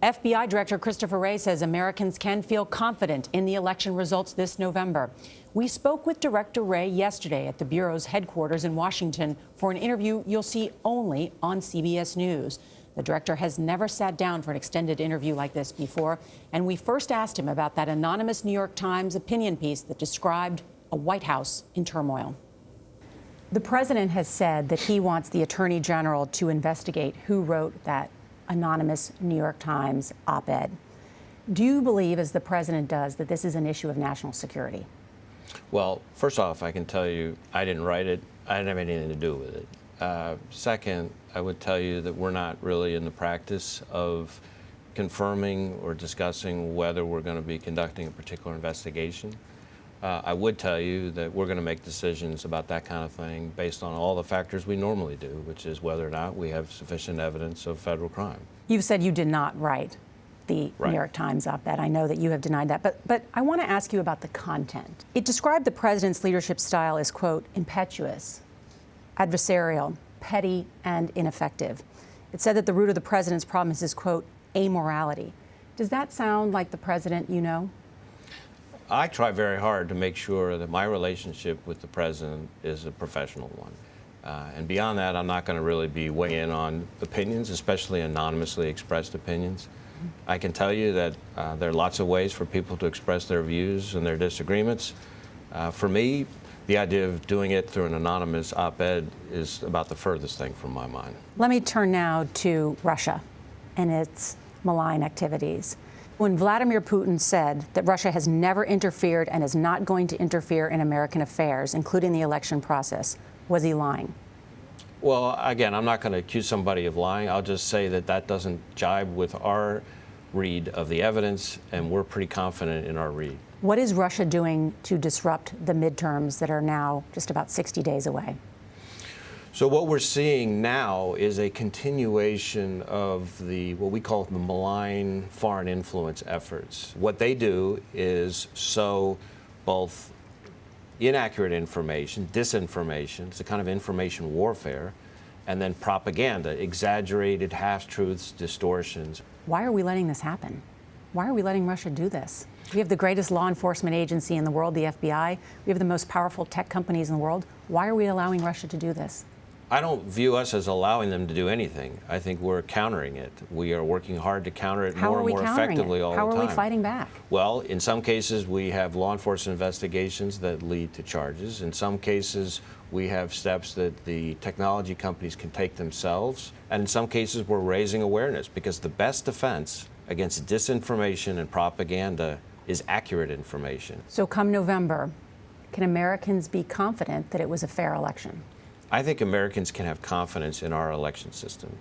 FBI Director Christopher Wray says Americans can feel confident in the election results this November. We spoke with Director Wray yesterday at the Bureau's headquarters in Washington for an interview you'll see only on CBS News. The director has never sat down for an extended interview like this before, and we first asked him about that anonymous New York Times opinion piece that described a White House in turmoil. The president has said that he wants the attorney general to investigate who wrote that anonymous New York Times op-ed. Do you believe, as the president does, that this is an issue of national security? Well, first off, I can tell you I didn't write it. I didn't have anything to do with it. Second, I would tell you that we're not really in the practice of confirming or discussing whether we're going to be conducting a particular investigation. I would tell you that we're going to make decisions about that kind of thing based on all the factors we normally do, which is whether or not we have sufficient evidence of federal crime. You've said you did not write the New York Times op-ed. I know that you have denied that, but I want to ask you about the content. It described the president's leadership style as, quote, impetuous, adversarial, petty, and ineffective. It said that the root of the president's problem is his, quote, amorality. Does that sound like the president you know? I try very hard to make sure that my relationship with the president is a professional one. And beyond that, I'm not going to really be weighing in on opinions, especially anonymously expressed opinions. I can tell you that there are lots of ways for people to express their views and their disagreements. For me, the idea of doing it through an anonymous op-ed is about the furthest thing from my mind. Let me turn now to Russia and its malign activities. When Vladimir Putin said that Russia has never interfered and is not going to interfere in American affairs, including the election process, was he lying? Well, again, I'm not going to accuse somebody of lying. I'll just say that that doesn't jibe with our read of the evidence, and we're pretty confident in our read. What is Russia doing to disrupt the midterms that are now just about 60 days away? So what we're seeing now is a continuation of what we call the malign foreign influence efforts. What they do is sow both inaccurate information, disinformation, it's a kind of information warfare, and then propaganda, exaggerated half-truths, distortions. Why are we letting this happen? Why are we letting Russia do this? We have the greatest law enforcement agency in the world, the FBI. We have the most powerful tech companies in the world. Why are we allowing Russia to do this? I don't view us as allowing them to do anything. I think we're countering it. We are working hard to counter it more and more effectively all the time. How are we fighting back? Well, in some cases, we have law enforcement investigations that lead to charges. In some cases, we have steps that the technology companies can take themselves. And in some cases, we're raising awareness, because the best defense against disinformation and propaganda is accurate information. So come November, can Americans be confident that it was a fair election? I think Americans can have confidence in our election system.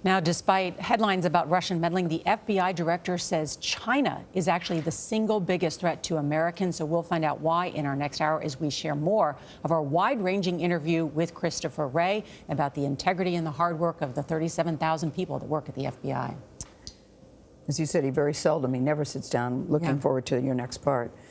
Now, despite headlines about Russian meddling, the FBI director says China is actually the single biggest threat to Americans. So we'll find out why in our next hour as we share more of our wide-ranging interview with Christopher Wray about the integrity and the hard work of the 37,000 people that work at the FBI. As you said, he very never sits down. Looking forward to your next part.